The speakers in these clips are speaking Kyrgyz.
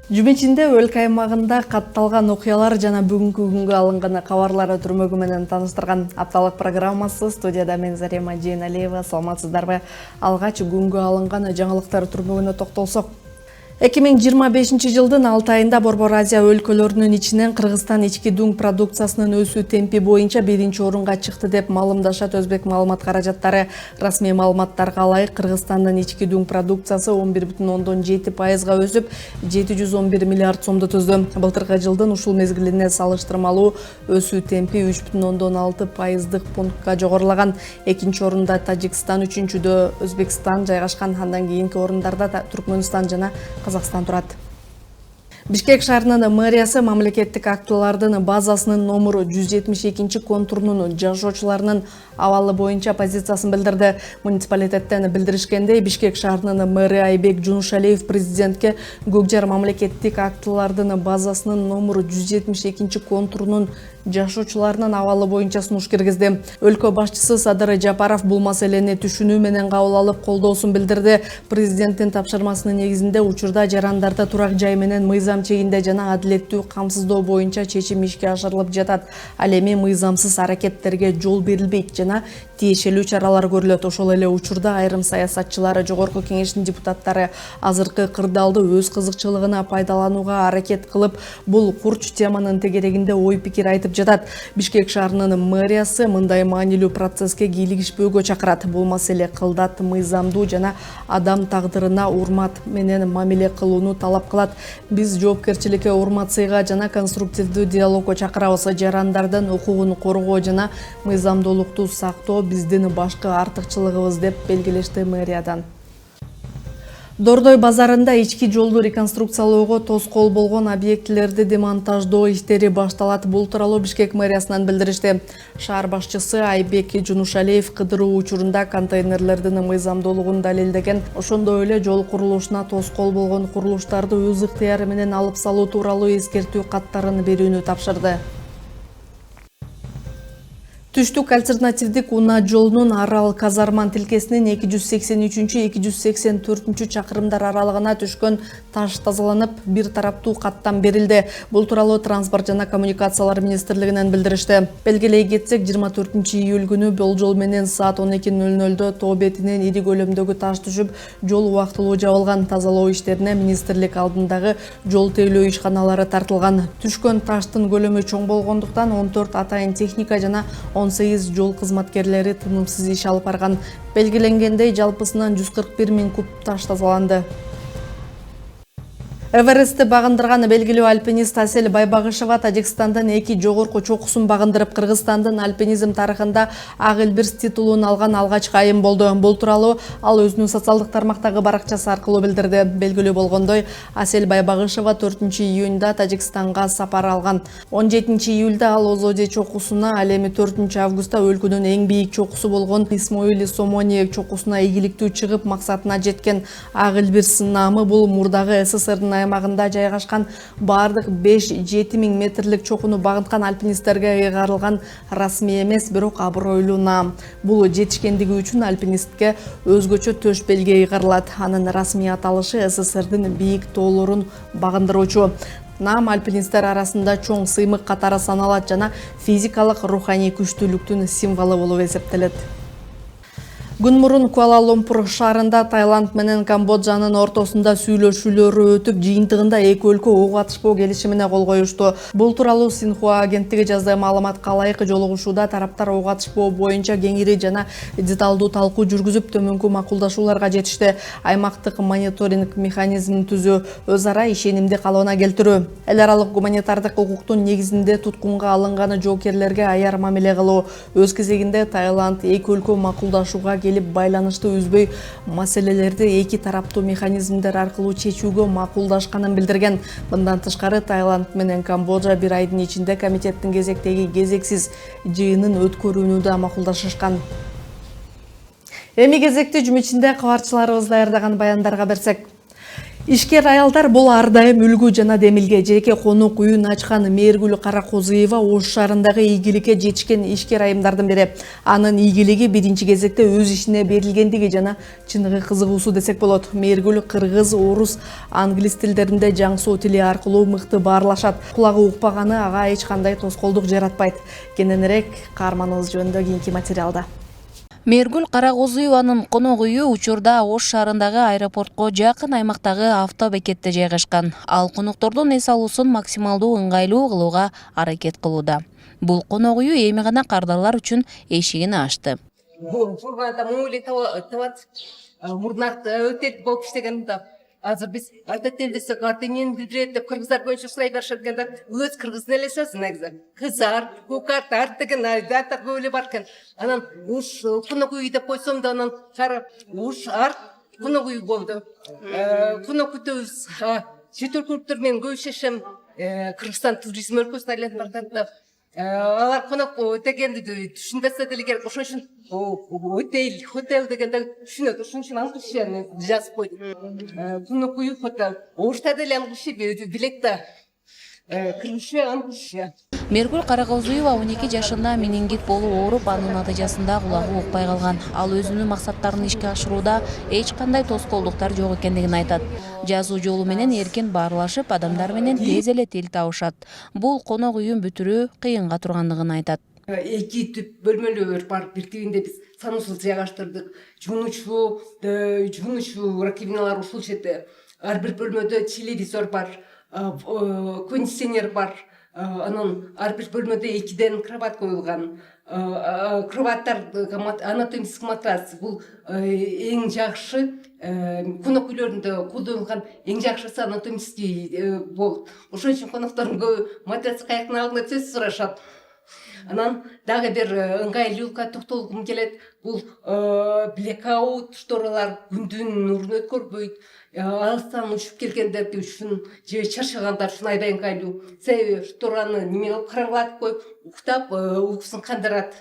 Жумечинде өлкө аймагында катталган окуялар жана бүгүнкү күнгө алынган кабарлары түрмөгү менен тааныштырган апталык программасы. Студияда мен Зарема Жейналиева. Саламатсыздарбы? Алгач күнгө алынган жаңылыктар түрмөгүнө токтолсок. 2025 жылдын 6 айында Борбор Азия өлкөлөрүнүн ичинен Кыргызстан ички дуң продукциясынын өсүү темпи боюнча 1-чи орунга чыкты деп маалымдашат Өзбек маалымат каражаттары. Расмий маалыматтарга ылайык, Кыргызстандын ички дуң продукциясы 11,7%га өсүп, 711 миллиард сомду түздү. Былтыркы жылдын ушул мезгилине салыштырмалуу өсүү темпи 3,6% пунктка жогорулаган. Экинчи орунда Тажикстан, үчүнчүдө Өзбекстан жайгашкан. Андан кийинки орундарда Түркмөнстан жана Казакстан турат. Бишкек шаарынын мэриясы мамлекеттик актылардын базасынын номуру 172 контурунун жашоочуларынын абалы боюнча позициясын билдирди. Муниципалитеттен билдиришкендей, Бишкек шаарынын мэрі Айбек Жунушалиев президентке Көкжар мамлекеттик актылардын базасынын номуру 172 контурунун жашоочуларынын абалы боюнча сунуш киргизди. Өлкө башчысы Садыр Жапаров бул маселени түшүнүү менен кабыл алып, колдоосун билдирди. Президенттин тапшырмасынын негизинде учурда жарандарды турак жай менен мыйзам чегинде жана адилеттүү камсыздоо боюнча чечим ишке ашырылып жатат. Ал эми мыйзамсыз аракеттерге жол берилбейт жана тиешелүү чаралар көрүлөт. Ошол эле учурда айрым саясатчылар, Жогорку Кеңештин депутаттары азыркы кырдаалды өз кызыкчылыгына пайдаланууга аракет кылып, бул курч теманын тегерегинде ой пикир айтып жатат. Бишкек шаарынын мэриясы мындай маанилүү процесске кийлигишпөөгө чакырат. Бул маселе кылдат, мыйзамдуу жана адам тагдырына урмат менен мамиле кылууну талап кылат. Биз жоопкерчиликке урмат сыйга жана конструктивдүү диалогго чакырабыз. Жарандардын укугун коргоо жана мыйзамдуулукту сактоо биздин башкы артыкчылыгыбыз деп белгилешти мэриядан. Дордой базарында ички жолду реконструкциялоого тоскоол болгон объектилерди демонтаждоо иштери башталат. Бул тууралуу Бишкек мэриясынан билдиришти. Шаар башчысы Айбек Жунушалиев кыдыруу учурунда контейнерлердин мыйзамдуулугун далилдеген. Ошондой эле жол курулушуна тоскоол болгон курулуштарды өз ыктыяры менен алып салуу тууралуу эскертүү каттарын берүүнү тапшырды. Түштүк альтернативдик унаа жолунун Арал Казарман тилкесинин 283-284 чакырымдар аралыгына түшкөн таш тазаланып, бир тараптуу каттам берилди. Бул тууралуу Транспорт жана коммуникациялар министрлигинен билдиришти. Белгилей кетсек, 24-июль күнү болжол менен саат 12:00 тоо бетинен ири көлөмдөгү таш түшүп, жол убактылуу жабылган. Тазалоо иштерине министрлик алдындагы жол тейлөө ишканалары тартылган. Түшкөн таштын көлөмү чоң болгондуктан 14 атайын техника жана 18 жол кызматкерлери тынымсыз иш алып барган. Белгиленгендей, жалпысынан 141 000 куб таш тазаланды. Эверестти багындырган белгилүү альпинист Асель Байбагышева Тажикстандын 2 жогорку чокусун багындырып, Кыргызстандын альпинизм тарыхында ак элбирс титулун алган алгачкы айым болду. Бул тууралуу ал өзүнүн социалдык тармактагы баракчасы аркылуу билдирди. Белгилүү болгондой, Асель Байбагышева 4-июнда Тажикстанга сапар алган. 17-июлда ал Озоди чокусуна, ал эми 4-августта өлкөнүн эң бийик чокусу болгон Исмоили Сомони чокусуна ийгиликтүү чыгып, максатына жеткен. Ак элбирс наамы бул мурдагы СССРдин аймагында жайгашкан бардык 5-7 000 метрлик чокуну багынткан альпинисттерге ыйгарылган расмий эмес, бирок абройлуу наам. Бул жетишкендиги үчүн альпинистке өзгөчө төш белге ыйгарылат. Анын расмий аталышы СССРдин бийик тоолорун багындыруучу. Наам альпинисттер арасында чоң сыймык катары саналат жана физикалык, руханий күчтүүлүктүн символу болуп эсептелет. Күн мурун Куала-Лумпур шаарында Таиланд менен Камбоджанын ортосунда сүйлөшүүлөр өтүп, жыйынтыгында эки өлкө ок атышпоо келишимине кол коюшту. Бул тууралуу Синхуа агенттиги жазды. Маалыматка ылайык, жолугушууда тараптар ок атышпоо боюнча кеңири жана деталдуу талкуу жүргүзүп, төмөнкү макулдашууларга жетишти. Аймактык мониторинг механизмин түзүү, өз ара ишенимди калыбына келтирүү, эл аралык гуманитардык укуктун негизинде туткунга алынган жоокерлерге аяр мамиле кылуу. Өз кезегинде Таиланд эки өлкө макулдашууга келип байланышты үзбөй маселелерди эки тараптуу механизмдер аркылуу чечүүгө макулдашканын билдирген. Мындан тышкары Таиланд менен Камбоджа бир айдын ичинде комитеттин кезектеги кезексиз жыйынын өткөрүүнү да макулдашышкан. Эми кезекти жумичинде кабарчыларыбыз даярдаган баяндарга берсек. Ишкер аялдар бул ар дайым үлгү жана демилге жеке конок үйүн ачкан Мээргүл Каракозуева Ош шаарындагы ийгиликке жетишкен ишкер айымдардын бири. Анын ийгилиги биринчи кезекте өз ишине берилгендиги жана чыныгы кызыгуусу десек болот. Мээргүл кыргыз, орус, англис тилдеринде жаңсоо тили аркылуу мыкты баарлашат. Кулагы укпаганы ага эч кандай тоскоолдук жаратпайт. Кененирээк каарманыбыз жөнүндө кийинки материалда. Мээргүл Каракозуеванын конок үйү учурда Ош шаарындагы аэропортко жакын аймактагы автобекетте жайгашкан. Ал коноктордун эс алуусун максималдуу ыңгайлуу кылууга аракет кылууда. Бул конок үйү эми гана кардарлар үчүн эшигин ачты. Азыр биз айтат десек артынан билдирет деп кыргыздар боюнча сурай беришет экен. Өз кыргыз элесесиң негизи. Кызар, кукарт, арт деген айтат бөлө бар экен. Анан уш конок үй деп койсом да анан кара уш арт конок үй болду. Конок үйдөбүз чет өлкөлүктөр менен көбүшөшөм. Кыргызстан туризм өлкөсүнө айланып баратат. Алар конок дегенди түшүнбөсө деле керек. Ошон үчүн хотел дегенде түшүнөт. Ошон үчүн аңгышаны жазып койдум. Конок үй хотел. Ошта деле аңгышы билет да. Кириши аңгышы. Мээргүл Каракозуева 12 жашында менингит болуп ооруп, анын натыйжасында кулагы укпай калган. Ал өзүнүн максаттарын ишке ашырууда эч кандай тоскоолдуктар жок экендигин айтат. Жазуу жолу менен эркин баарлашып, адамдар менен тез эле тил табышат. Бул конок үйүн бүтүрүү кыйынга тургандыгын айтат. Эки түп бөлмөлөр бар. Биртибинде биз сануусуз жайгаштырдык. Жуунучу раковиналар ушул жерде. Ар бир бөлмөдө телевизор бар, кондиционер бар. Анан ар бир бөлмөдө 2ден кровать коюлган. Кроваттар анатомический матрас. Бул эң жакшы конок үйлөрүндө колдонулган эң жакшысы анатомический болот. Ошон үчүн коноктордун көбү матрас каяктан алдың деп сөз сурашат. Анан дагы бир ыңгайлуулукка токтолгум келет. Бул blackout шторалар күндүн нурун өткөрбөйт. Алыстан учуп келгендерди үчүн же чарчагандар үчүн аябай ыңгайлуу. Себеби штораны неме кылып караңгылатып коюп, уктап уйкусун кандырат.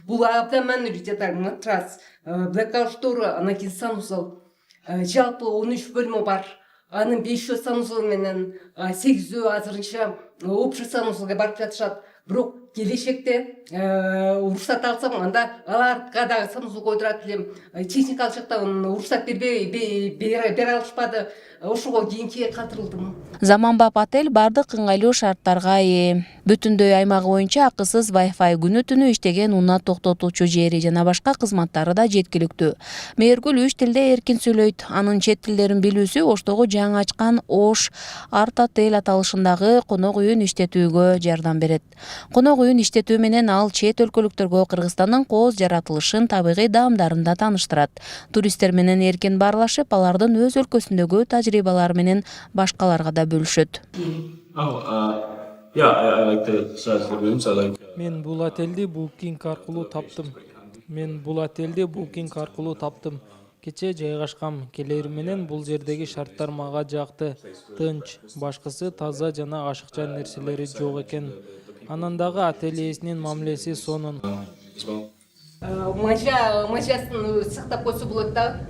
Бул абдан маанилүү деталь. Матрас, blackout штора, анан кийин санузел. Жалпы 13 бөлмө бар. Анын 5 санузел менен 8 азырынча общий санузелге барып жатышат. Бирок келечекте уруксат алсам, анда аларга дагы санузел койдурат элем. Техникалык жактан уруксат бере алышпады. Ошого кийинки калтырылдым. Заманбап отель бардык ыңгайлуу шарттарга ээ. Бүтүндөй аймагы боюнча акысыз Wi-Fi күнү-түнү иштеген унаа токтотуучу жери жана башка кызматтары да жеткиликтүү. Мээргүл 3 тилде эркин сүйлөйт. Анын чет тилдерин билүүсү Оштогу жаңы ачкан Ош Арт Отель аталышындагы конок үйүн иштетүүгө жардам берет. Конок үйүн иштетүү менен ал чет өлкөлүктөргө Кыргызстандын кооз жаратылышын, табигый даамдарын да тааныштырат. Туристтер менен эркин баарлашып, алардын өз өлкөсүндөгү тажрыйбалары менен башкаларга да бөлүшөт. Мен бул отелди Booking аркылуу таптым. Кече жайгашкам. Келери менен бул жердеги шарттар мага жакты. Тынч, башкысы таза жана ашыкча нерселери жок экен. Анан дагы отель ээсинин мамилеси сонун. Мажасын сактап койсо болот да.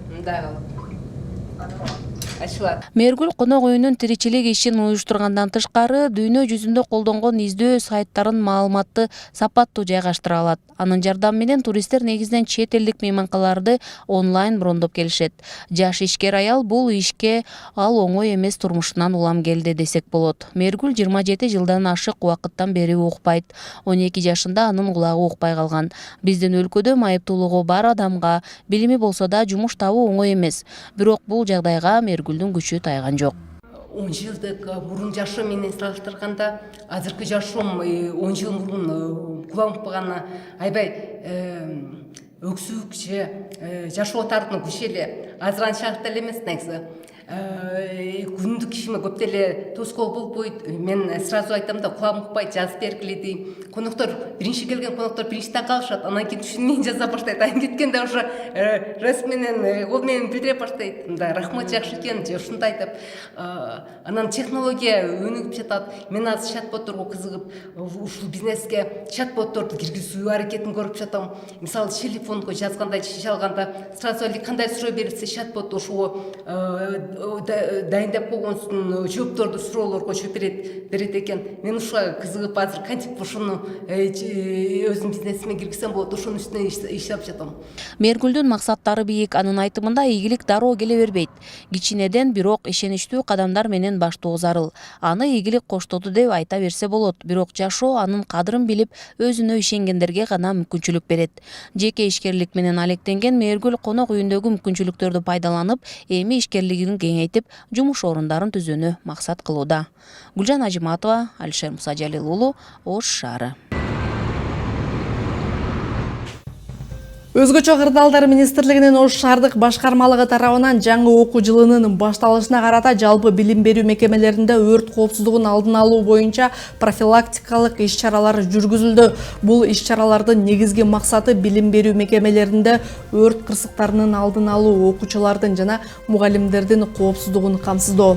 Мээргүл конок үйүнүн тиричилик ишин уюштургандан тышкары дүйнө жүзүндө колдонгон издөө сайттарын маалыматты сапаттуу жайгаштыра алат. Анын жардамы менен туристтер негизинен чет элдик мейманкаларды онлайн брондоп келишет. Жаш ишкер аял бул ишке ал оңой эмес турмушунан улам келди десек болот. Мээргүл 27 жылдан ашык убакыттан бери укпайт. 12 жашында анын кулагы укпай калган. Биздин өлкөдө майыптуулугу бар адамга билими болсо да жумуш табуу оңой эмес. Бирок бул жагдайга Мээргүлдүн күчү тайган жок. 10 жылдык мурун жашоо менен салыштырганда азыркы жашоом 10 жыл мурун кулагым укпаганы аябай өксүк же жашоо тартууну күч эле. Азыр анчалык деле эмес негизи. Күндүк кишиме көп деле тоскоол болбойт. Мен сразу айтам да, кулагым укпайт, жазып бергиле дейм. Коноктор биринчи келген коноктор биринчиден калышат, анан кийин түшүнмөй жаза баштайт. Анан кеткенде уже расм менен кол менен билдире баштайт. Мындай рахмат, жакшы экен, же ушундай деп. Анан технология өнүгүп жатат. Мен азыр чат-ботторго кызыгып, ушул бизнеске чат-ботторду киргизүү аракетин көрүп жатам. Мисалы, телефонго жазганда, чече алганда сразу эле кандай суроо берилсе, чат-бот ошого дайындап койгонсун жоопторду суроолорго жооп берет экен. Мен ушуга кызыгып азыр кантип ушуну өзүмдүн бизнесиме киргизсем болот, ошонун үстүнө иштеп жатам. Мээргүлдүн максаттары бийик. Анын айтымында ийгилик дароо келе бербейт. Кичинеден бирок ишеничтүү кадамдар менен баштоо зарыл. Аны ийгилик коштоду деп айта берсе болот. Бирок жашоо анын кадырын билип, өзүнө ишенгендерге гана мүмкүнчүлүк берет. Жеке ишкерлик менен алектенген Мээргүл конок үйүндөгү мүмкүнчүлүктөрдү пайдаланып, эми ишкерлигин кеңейтип, жумуш орундарын түзүүнү максат кылууда. Гүлжан Ажиматова, Алишер Мусажалил уулу, Ош шаары. Өзгөчө кырдаалдар министрлигинин Ош шаардык башкармалыгы тарабынан жаңы окуу жылынын башталышына карата жалпы билим берүү мекемелеринде өрт коопсуздугун алдын алуу боюнча профилактикалык иш-чаралар жүргүзүлдү. Бул иш-чаралардын негизги максаты билим берүү мекемелеринде өрт кырсыктарынын алдын алуу, окуучулардын жана мугалимдердин коопсуздугун камсыздоо.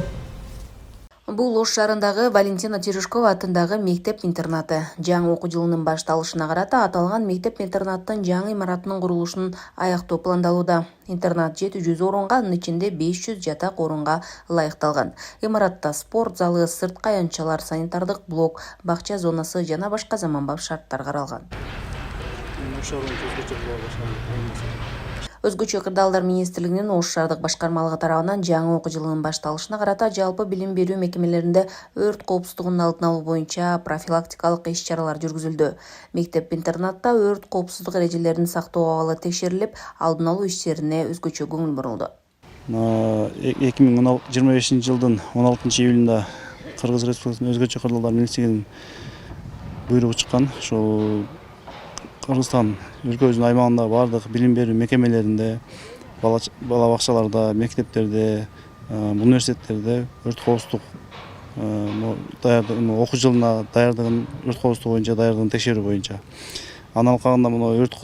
Бул Ош шаарындагы Валентина Терешкова атындагы мектеп-интернаты. Жаңы окуу жылынын башталышына карата аталган мектеп-интернаттын жаңы имаратынын курулушун аяктоо пландалууда. Интернат 700 орунга, анын ичинде 500 жатак орунга ылайыкталган. Имаратта спорт залы, сырткы аянтчалар, санитардык блок, бакча зонасы жана башка заманбап шарттар каралган. Өзгөчө кырдаалдар министрлигинин Ош шаардык башкармалыгы тарабынан жаңы окуу жылынын башталышына карата жалпы билим берүү мекемелеринде өрт коопсуздугунун алдын алуу боюнча профилактикалык иш-чаралар жүргүзүлдү. Мектеп-интернатта өрт коопсуздук эрежелерин сактоо абалы текшерилип, алдын алуу иштерине өзгөчө көңүл бурулду. 2025 жылдын 16 июлунда Кыргыз Республикасынын өзгөчө кырдаалдар министрлигинин буйругу чыккан. Ошол Кыргызстан өлкөбүздүн аймагындагы бардык билим берүү мекемелеринде, бала бакчаларда, мектептерде, университеттерде өрт коопсуздук окуу жылына даярдыгын, өрт коопсуздугу боюнча даярдыгын текшерүү боюнча. Анын алкагында өрт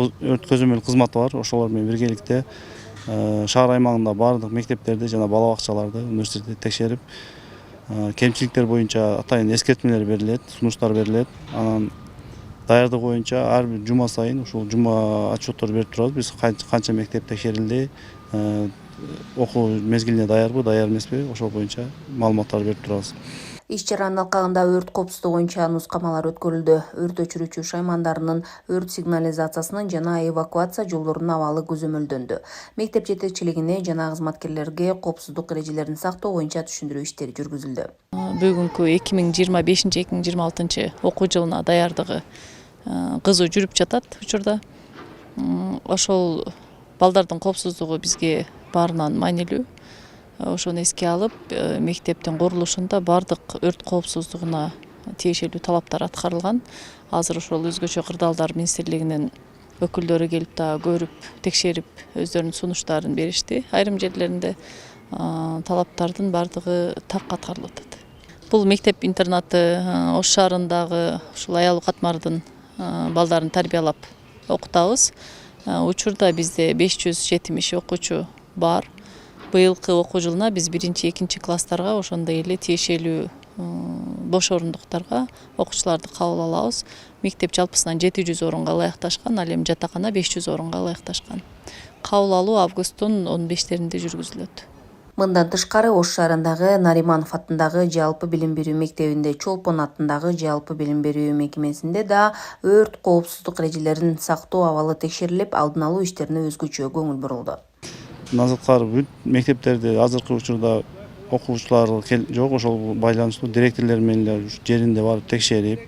көзөмөл кызматы бар. Ошолор менен биргеликте шаар аймагында бардык мектептерди жана бала бакчаларды, университетти текшерип, кемчиликтер боюнча атайын эскертмелер берилет, сунуштар берилет. Анан даярдык боюнча ар бир жума сайын ушул жума отчеттор берип турабыз. Биз канча мектеп текшерилди, окуу мезгилине даярбы, даяр эмеспи, ошол боюнча маалыматтар берип турабыз. Иш-чаранын алкагында өрт коопсуздугу боюнча нускамалар өткөрүлдү. Өрт өчүрүүчү шаймандарынын, өрт сигнализациясынын жана эвакуация жолдорунун абалы көзөмөлдөндү. Мектеп жетекчилигине жана кызматкерлерге коопсуздук эрежелерин сактоо боюнча түшүндүрүү иштери жүргүзүлдү. Бүгүнкү 2025-2026 окуу жылына даярдыгы кызуу жүрүп жатат учурда. Ошол балдардын коопсуздугу бизге баарынан маанилүү. Ошону эске алып, мектептин курулушунда бардык өрт коопсуздугуна тиешелүү талаптар аткарылган. Азыр ошол өзгөчө кырдаалдар министрлигинин өкүлдөрү келип да көрүп, текшерип, өздөрүнүн сунуштарын беришти. Айрым жерлеринде талаптардын бардыгы так аткарылып атат. Бул мектеп-интернаты Ош шаарындагы ушул аялуу катмардын балдарын тарбиялап окутабыз. Учурда бизде 570 окуучу бар. Быйылкы окуу жылына биз 1-2 класстарга ошондой эле тиешелүү бош орундуктарга окуучуларды кабыл алабыз. Мектеп жалпысынан 700 орунга ылайыкташкан, ал эми жатакана 500 орунга ылайыкташкан. Кабыл алуу августтун 15-теринде жүргүзүлөт. Мындан тышкары Ош шаарындагы Нариманов атындагы жалпы билим берүү мектебинде, Чолпон атындагы жалпы билим берүү мекемесинде да өрт коопсуздук эрежелерин сактоо абалы текшерилип, алдын алуу иштерине өзгөчө көңүл бурулду. Назаткар бүт мектептерде азыркы учурда окуучулар жок, ошол байланыштуу директорлор менен жеринде барып текшерип,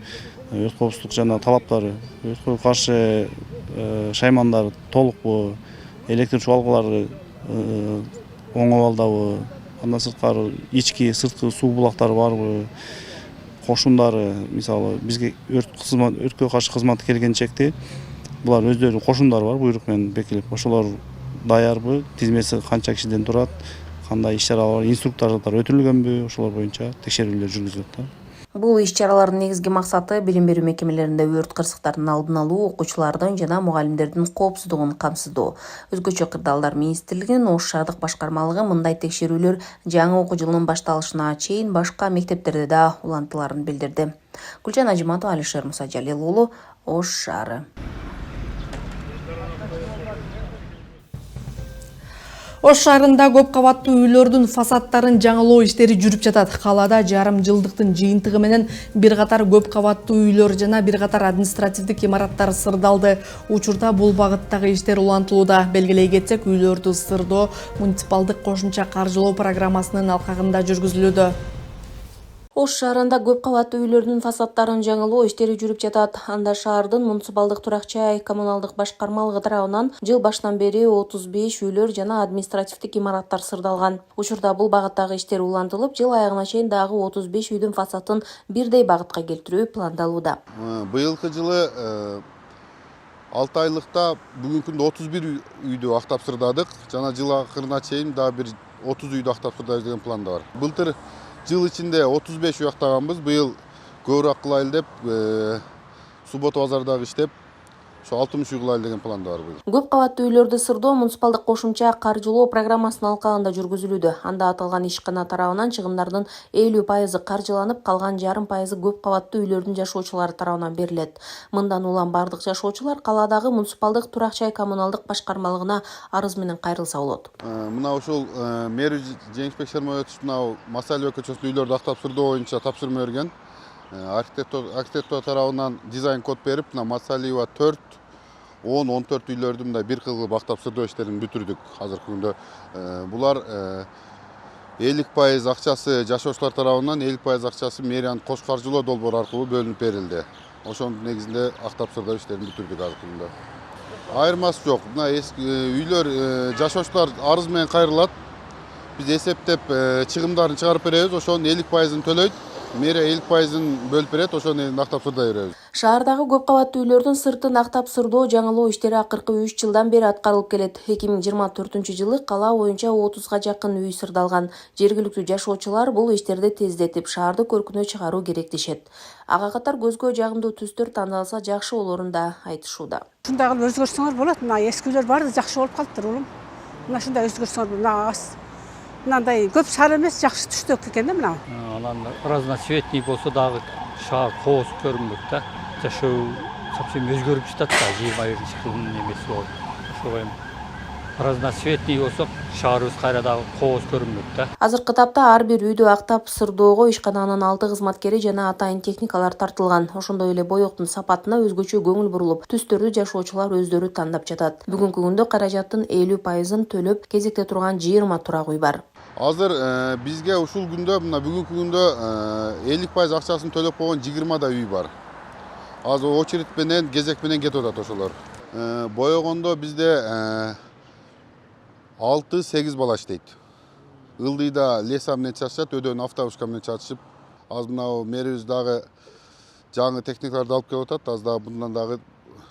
өрт коопсуздук жана талаптары, өрткө каршы шаймандар толукпу, электр чуалгалары оң абалдабы, андан сырткары ички, сырткы суу булактары барбы, кошундары, мисалы бизге өрткө каршы кызматы келгенчекти, булар өздөрүнүн кошундары бар, буйрук менен бекилип, ошолор даярбы, тизмеси канча кишиден турат, кандай иш-чаралар бар, инструктаждар өтүлгөнбү, ошолор боюнча текшерүүлөр жүргүзүлөт да. Бул иш-чаралардын негизги максаты билим берүү мекемелеринде өрт кырсыктарын алдын алуу, окуучулардын жана мугалимдердин коопсуздугун камсыздоо. Өзгөчө кырдаалдар министрлигинин Ош шаардык башкармалыгы мындай текшерүүлөр жаңы окуу жылынын башталышына чейин башка мектептерде да улантыларын билдирди. Гүлжан Ажиматова, Алишер Мусажалил уулу, Ош шаары. Ош шаарында көп кабаттуу үйлөрдүн фасадтарын жаңылоо иштери жүрүп жатат. Калаада жарым жылдыктын жыйынтыгы менен бир катар көп кабаттуу үйлөр жана бир катар административдик имараттар сырдалды. Учурда бул багыттагы иштер улантылууда. Белгилей кетсек, үйлөрдү сырдоо муниципалдык кошумча каржылоо программасынын алкагында жүргүзүлүүдө. Ош шаарында көп кабаттуу үйлөрдүн фасадтарын жаңылоо иштери жүрүп жатат. Анда шаардын муниципалдык турак-жай коммуналдык башкармалыгы тарабынан жыл башынан бери 35 үйлөр жана административдик имараттар сырдалган. Учурда бул багыттагы иштер улантылып, жыл аягына чейин дагы 35 үйдүн фасадын бирдей багытка келтирүү пландалууда. Быйылкы жылы 6 айлыкта бүгүнкү күндө 31 үйдү актап сырдадык. Жана жыл акырына чейин дагы бир 30 үйдү актап сырдайбыз деген планда бар. Былтыр жыл ичинде 35 үй актаганбыз. Быйыл көбүрөөк кылайлы деп, суббота базардагы иштеп, ошо 60 үй кылайлы деген планда бар быйыл. Көп кабаттуу үйлөрдү сырдоо муниципалдык кошумча каржылоо программасынын алкагында жүргүзүлүүдө. Анда аталган ишкана тарабынан чыгымдардын 50% каржыланып, калган жарым пайызы көп кабаттуу үйлөрдүн жашоочулары тарабынан берилет. Мындан улам бардык жашоочулар калаадагы муниципалдык турак-жай коммуналдык башкармалыгына арыз менен кайрылса болот. Мына ушул мэр Жеңишбек Шермоетович мына Масалиева көчөсүндө үйлөрдү актап сырдоо боюнча тапшырма берген. Архитектор тарабынан дизайн код берип, мына Масалиева 4, 10, 14 үйлөрдү мындай бир кылып актап сырдоо иштерин бүтүрдүк азыркы күндө. Булар 50% акчасы жашоочулар тарабынан, 50% акчасы мэриянын кош каржылоо долбоору аркылуу бөлүнүп берилди. Ошонун негизинде актап сырдоо иштерин бүтүрдүк азыркы күндө. Айырмасы жок. Мына эски үйлөр жашоочулар арыз менен кайрылат. Биз эсептеп чыгымдарын чыгарып беребиз, ошонун 50%-ын төлөйт. Мэрия 50%-ын бөлүп берет, ошону актап сырдай беребиз. Шаардагы көп кабаттуу үйлөрдүн сыртын актап сырдоо жаңылоо иштери акыркы 3 жылдан бери аткарылып келет. 2024-жылы кала боюнча 30га жакын үй сырдалган. Жергиликтүү жашоочулар бул иштерди тездетип, шаарды көркүнө чыгаруу керек дешет. Ага катар көзгө жагымдуу түстөр тандалса жакшы болорун да айтышууда. Ушундай кылып өзгөртсөңөр болот. Мына эски үйлөр баары жакшы болуп калыптыр улум. Мына ушундай өзгөртсөңөр, мынандай көп сары эмес, жакшы түстөк экен да мына. Анан разноцветный болсо дагы шаар кооз көрүнбөк да. Жашоо совсем өзгөрүп жатат да, 21-жылдын эмеси болуп. Ошого эми разноцветный болсо шаарыбыз кайра дагы кооз көрүнбөк да. Азыркы тапта ар бир үйдү актап сырдоого ишкананын 6 кызматкери жана атайын техникалар тартылган. Ошондой эле боёктун сапатына өзгөчө көңүл бурулуп, түстөрдү жашоочулар өздөрү тандап жатат. Бүгүнкү күндө каражаттын 50%-ын төлөп, кезекте турган 20 турак үй бар. Азыр бизге ушул күндө, мына бүгүнкү күндө 50% акчасын төлөп койгон 20 да үй бар. Азыр очередь менен, кезек менен кетип атат ошолор. Боёгондо бизде 6-8 бала иштейт. Ылдыйда леса менен чачышат, өдөн автобуска менен чачышып. Азыр мына мэрибиз дагы жаңы техникаларды алып келип атат. Аз дагы bundan дагы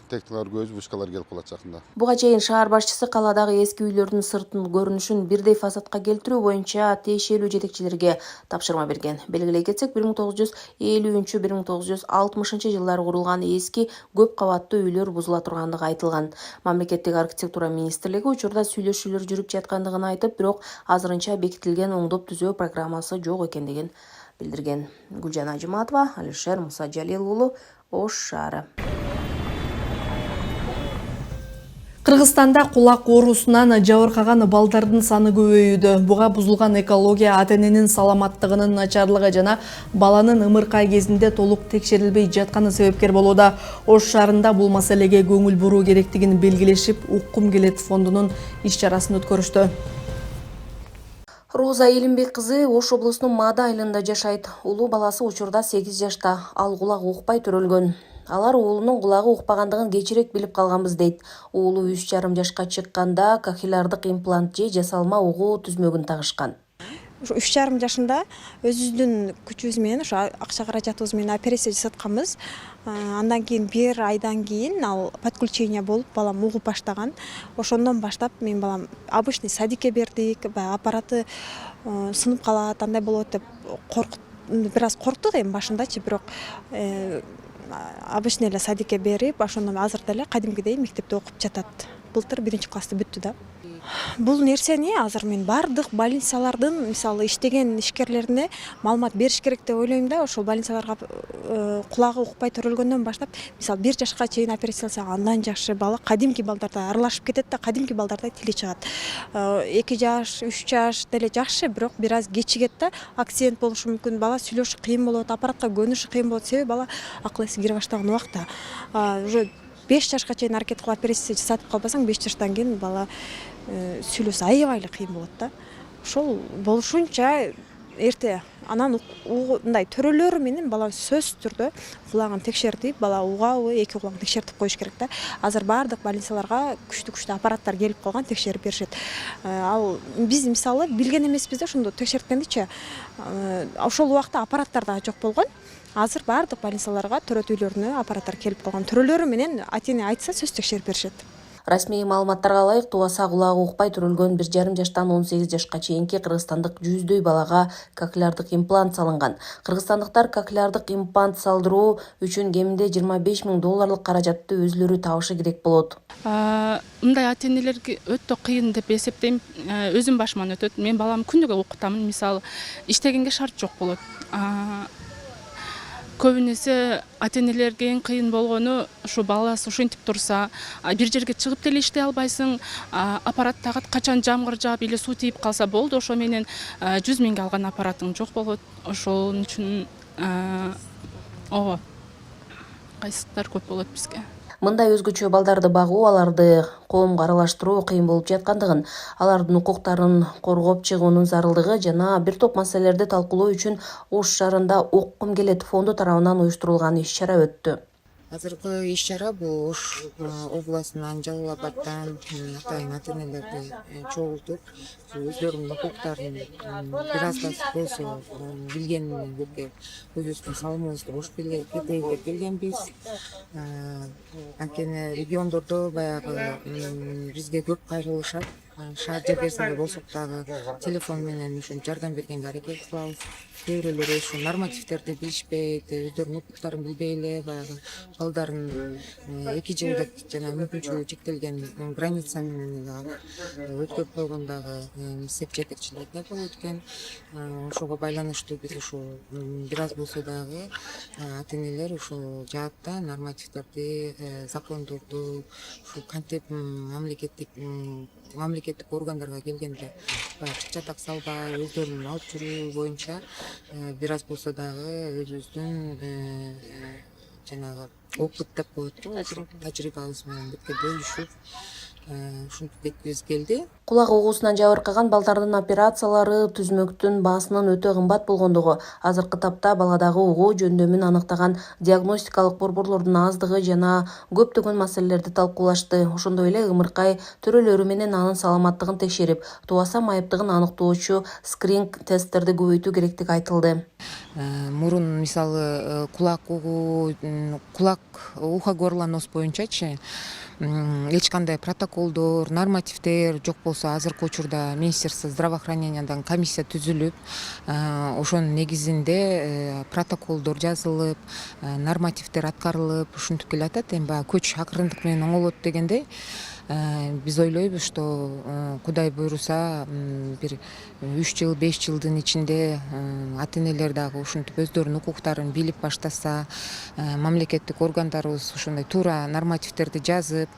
техникалар көбөйүп, вышкалар келип калат жакында. Буга чейин шаар башчысы калаадагы эски үйлөрдүн сыртын көрүнүшүн бирдей фасадка келтирүү боюнча тиешелүү жетекчилерге тапшырма берген. Белгилей кетсек, 1950-1960 жылдары курулган эски көп кабаттуу үйлөр бузула тургандыгы айтылган. Мамлекеттик архитектура министрлиги учурда сүйлөшүүлөр жүрүп жаткандыгын айтып, бирок азырынча бекитилген оңдоп түзөө программасы жок экендигин билдирген. Гүлжан Ажиматова, Алишер Мусажалил уулу, Ош шаары. Кыргызстанда кулак оорусунан жабыркаган балдардын саны көбөйүүдө. Буга бузулган экология, ата-эненин саламаттыгынын начарлыгы жана баланын ымыркай кезинде толук текшерилбей жатканы себепкер болууда. Ош шаарында бул маселеге көңүл буруу керектигин белгилешип, Уккум келет фондунун иш-чарасын өткөрүштү. Роза Элимбек кызы Ош облусунун Маада айылында жашайт. Улуу баласы учурда 8 жашта, ал кулак укпай төрөлгөн. Алар уулунун кулагы укпагандыгын кечирээк билип калганбыз дейт. Уулу 3,5 жашка чыкканда кахилардык имплант же жасалма угуу түзмөгүн тагышкан. ушу 3,5 жашында өзүбүздүн күчүбүз менен ушу акча каражатыбыз менен операция жасатканбыз. Андан кийин 1 айдан кийин ал подключение болуп балам угуп баштаган. Ошондон баштап мен балам обычный садикке бердик, баягы аппараты сынып калат, андай болот деп бир аз корктук эми башындачы, бирок обычный эле садикке берип, ошондон азыр деле кадимкидей мектепте окуп жатат. Былтыр 1-классты бүттү да. Бул нерсени азыр мен бардык больницалардын, мисалы иштеген ишкерлерине маалымат бериш керек деп ойлойм да. Ошол больницаларга кулагы укпай төрөлгөндөн баштап, мисалы 1 жашка чейин операция кылса андан жакшы, бала кадимки балдарда аралашып кетет да, кадимки балдарда тили чыгат. 2 жаш, 3 жаш деле жакшы, бирок бир аз кечигет да, акцент болушу мүмкүн, бала сүйлөшү кыйын болот, аппаратка көнүшү кыйын болот, себеби бала акыл эси кире баштаган убакта. Уже 5 жашка чейин аракет кылып операция жасатып калбасаң, 5 жаштан кийин бала сүйлөсү аябай эле кыйын болот да. Ошол болушунча эрте анан мындай төрөлөрү менен бала сөзсүз түрдө кулагын текшертип, бала угабы, 2 кулагын текшертип коюш керек да. Азыр бардык больницаларга күчтүү аппараттар келип калган, текшерип беришет. Ал биз мисалы билген эмеспиз да, ошондо текшерткендичи. Ошол убакта аппараттар да жок болгон. Азыр бардык больницаларга төрөтүүлөрүнө аппараттар келип калган. Төрөлөрү менен ата-эне айтса сөз текшерип беришет. Расмий маалыматтарга ылайык, тубаса кулагы укпай төрөлгөн 1,5 жаштан 18 жашка чейинки кыргызстандык 100дөй балага коклеардык имплант салынган. Кыргызстандыктар коклеардык имплант салдыруу үчүн кеминде $25,000 каражатты өзүлөрү табышы керек болот. Мындай ата-энелерге өтө кыйын деп эсептейм. Өзүм башыман өтөт. Мен баламды күнүгө окутамын. Мисалы, иштегенге шарт жок болот. Көбүнесе ата-энелерге эң кыйын болгону ушу баласы ушинтип турса, бир жерге чыгып деле иштей албайсың, аппарат тагат качан жамгыр жаап или суу тийип калса болду, ошо менен 100 миңге алган аппаратың жок болот. Ошол үчүн ооба кайсыттар көп болот бизге. Мындай өзгөчө балдарды багуу, аларды коомго аралаштыруу кыйын болуп жаткандыгын, алардын укуктарын коргоп чыгуунун зарылдыгы жана бир топ маселелерди талкуулоо үчүн Ош шаарында Оккум келет фонду тарабынан уюштурулган иш-чара өттү. Азыркы иш-чара бул Ош областынан, Жалал Абадтан атайын ата-энелерди чогултуп, өздөрүнүн укуктарын бир аз да болсо билгенибизге өзүбүздүн салымыбызды кошуп кетейик деп келгенбиз. Анткени региондордо баягы бизге көп кайрылышат. Шаар жергесинде болсок дагы телефон менен ушинтип жардам бергенге аракет кылабыз. Кээ бирөөлөр ушу нормативтерди билишпейт, өздөрүнүн укуктарын билбей эле баягы балдарын 2 жылдык жана мүмкүнчүлүгү чектелген граница менен өткөрүп койгон дагы сеп жетекчилерде болот экен. Ошого байланыштуу биз ушу бир аз болсо дагы ата-энелер ушул жаатта нормативтерди, закондорду ушу кантип мамлекеттик органдарга келгенде чатак салбай өздөрүнүн алып жүрүү боюнча бир аз болсо дагы өзүбүздүн жанагы опыт деп коет тажрыйбабыз менен бирге бөлүшүп ушинтип кеткибиз келди. Кулак угуусунан жабыркаган балдардын операциялары түзмөктүн баасынын өтө кымбат болгондугу, азыркы тапта баладагы угуу жөндөмүн аныктаган диагностикалык борборлордун аздыгы жана көптөгөн маселелерди талкуулашты. Ошондой эле ымыркай төрөлөрү менен анын саламаттыгын текшерип, тубаса майыптыгын аныктоочу скрининг тесттерди көбөйтүү керектиги айтылды. Мурун мисалы кулак угуу, кулак ухо-горло-нос боюнчачы эч кандай протоколдор, нормативдер жок болсо азыркы учурда Министерство здравоохранениядан комиссия түзүлүп, ошонун негизинде протоколдор жазылып, нормативдер аткарылып, ушинтип келатат. Эми баягы көч акырындык менен оңолот дегендей, биз ойлойбуз, что Кудай буйруса бир 3 жыл, 5 жылдын ичинде ата-энелер дагы ушинтип өздөрүнүн укуктарын билип баштаса, мамлекеттик органдарыбыз ушундай туура нормативтерди жазып,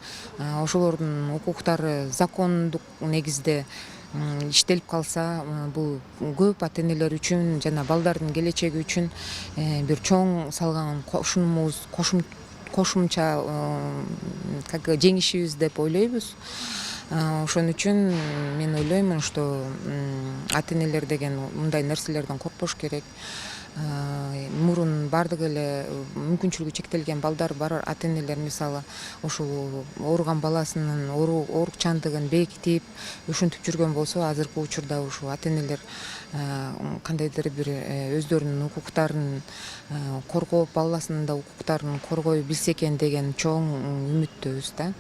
ошолордун укуктары закондук негизде иштелип калса, бул көп ата-энелер үчүн жана балдардын келечеги үчүн бир чоң салган кошумча жеңишибиз деп ойлойбуз. Ошон үчүн мен ойлоймун, что ата-энелер деген мындай нерселерден коркпош керек. Мурун бардык эле мүмкүнчүлүгү чектелген балдар бар ата-энелер мисалы ошол ооруган баласынын оорукчандыгын бекитип ушинтип жүргөн болсо, азыркы учурда ушу ата-энелер кандайдыр бир өздөрүнүн укуктарын коргоп, баласынын да укуктарын коргой билсе экен деген чоң үмүттөбүз да.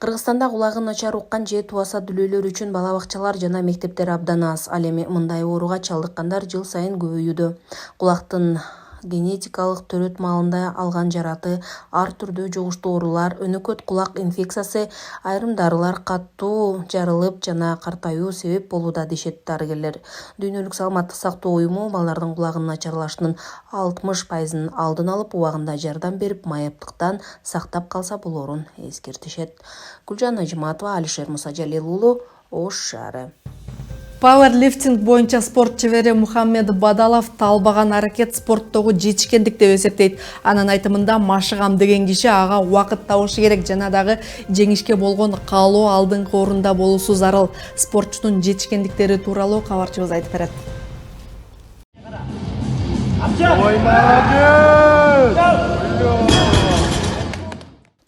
Кыргызстанда кулагы начар уккан же туаса дүлөөлөр үчүн бала бакчалар жана мектептер абдан аз. Ал эми мындай ооруга чалдыккандар жыл сайын көбөйүүдө. Кулактын генетикалык төрөт маалында алган жараты, ар түрдүү жугуштуу оорулар, өнөкөт кулак инфекциясы, айрым дарылар катуу жарылып жана картаюу себеп болууда дешет дарыгерлер. Дүйнөлүк саламаттык сактоо уюму балдардын кулагынын начарлашынын 60%-ын алдын алып, убагында жардам берип, майыптыктан сактап калса болорун эскертишет. Гүлжан Ажиматова, Алишер Мусажалил уулу, Ош шаары. Пауэрлифтинг боюнча спорт чебери Мухаммед Бадалов талбаган аракет спорттогу жетишкендик деп эсептейт. Анын айтымында машыгам деген киши ага убакыт табышы керек жана дагы жеңишке болгон каалоо алдыңкы орунда болуусу зарыл. Спортчунун жетишкендиктери тууралуу кабарчыбыз айтып берет.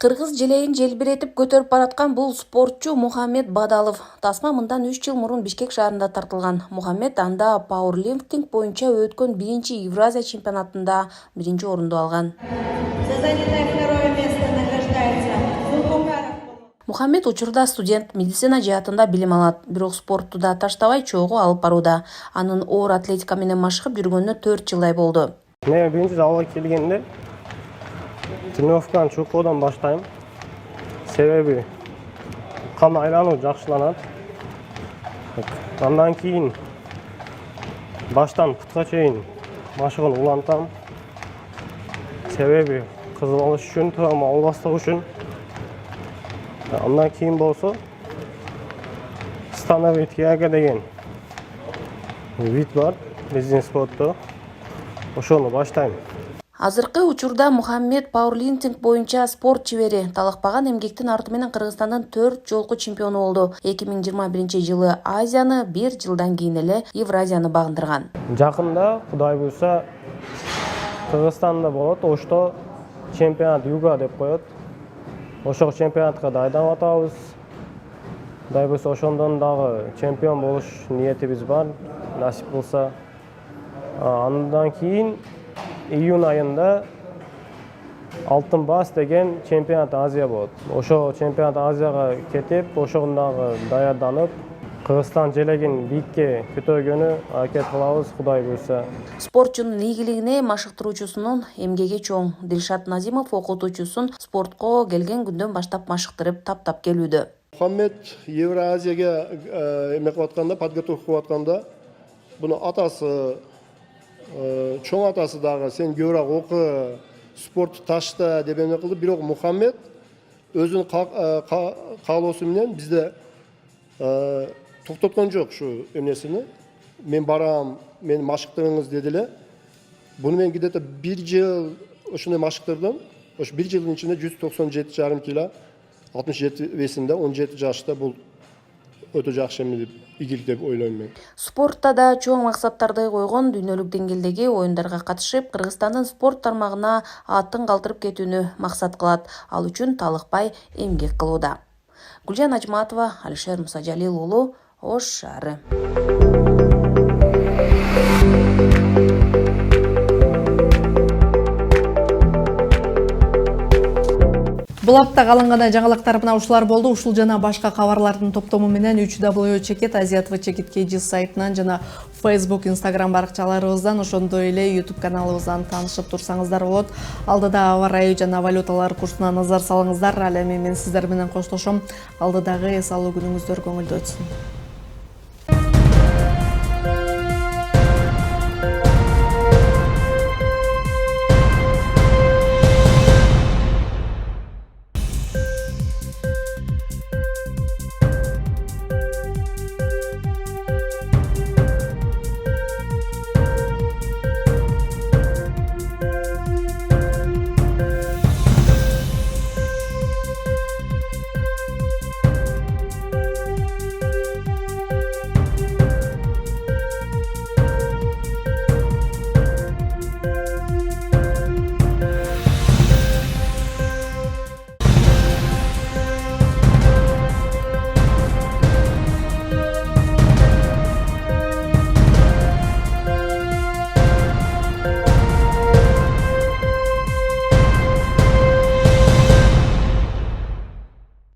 Кыргыз желегин желбиретип көтөрүп бараткан бул спортчу Мухаммед Бадалов. Тасма мындан 3 жыл мурун Бишкек шаарында тартылган. Мухаммед анда пауэрлифтинг боюнча өткөн 1-чи Евразия чемпионатында 1-чи орунду алган. Мухаммед учурда студент, медицина жаатында билим алат. Бирок спортту да таштабай чогуу алып барууда. Анын оор атлетика менен машыгып жүргөнүнө 4 жылдай болду. Мен биринчи залга келгенде тренировканы чукуудан баштайм. Себеби кан айлануу жакшыланат. Андан кийин баштан путка чейин машыгын улантам. Себеби кызыл алыш үчүн, травма албастык үчүн. Андан кийин болсо становый тяга деген вид бар биздин спортто. Ошону баштайм. Азыркы учурда Мухаммед пауэрлифтинг боюнча спорт чебери, талакпаган эмгектин арты менен Кыргызстандын 4 жолку чемпиону болду. 2021-жылы Азияны, 1 жылдан кийин эле Евразияны багындырган. Жакында Кудай буйрса Кыргызстанда болот, ошто чемпионат Юга деп коет. Ошол чемпионатка дайдап атабыз. Кудай буйрса ошондон дагы чемпион болуш ниетибиз бар, насип кылса. Андан кийин июнь айында Алтын бас деген чемпионат Азия болот. Ошо чемпионат Азияга кетип, ошондагы даярданып, Кыргызстан желегин бийикке көтөргөнү аракет кылабыз, Кудай буйрса. Спортчунун ийгилигине машыктыруучусунун эмгеги чоң. Дилшат Назимов окутуучусун спортко келген күндөн баштап машыктырып, таптап келүүдө. Мухаммед Евразияга эме кылып атканда, подготовка кылып атканда, буну атасы чоң атасы дагы сен көбүрөөк оку, спортту ташта деп эме кылды. Бирок Мухаммед өзүнүн каалоосу менен бизде токтоткон жок ушу эмнесини. Мен барам, мени машыктырыңыз деди эле. Буну мен где-то 1 жыл ошондой машыктырдым. Ошо 1 жылдын ичинде 197,5 кило, 67 весинде, 17 жашта бул өтө жакшы эме деп ийгилик деп ойлойм мен. Спортта да чоң максаттарды койгон, дүйнөлүк деңгээлдеги оюндарга катышып, Кыргызстандын спорт тармагына атын калтырып кетүүнү максат кылат. Ал үчүн талыкпай эмгек кылууда. Гүлжан Ажиматова, Алишер Мусажалил уулу, Ош шаары. Бул апта калынган жаңылыктар мына ушулар болду. Ушул жана башка кабарлардын топтому менен 3W Чекит, Азия ТВ Чекит KG сайтынан жана Facebook, Instagram баракчаларыбыздан, ошондой эле YouTube каналыбыздан таанышып турсаңыздар болот. Алдыда аба ырайы жана валюталар курсуна назар салыңыздар. Ал эми мен сиздер менен коштошом. Алдыдагы эс алуу күнүңүздөр көңүлдүү өтсүн.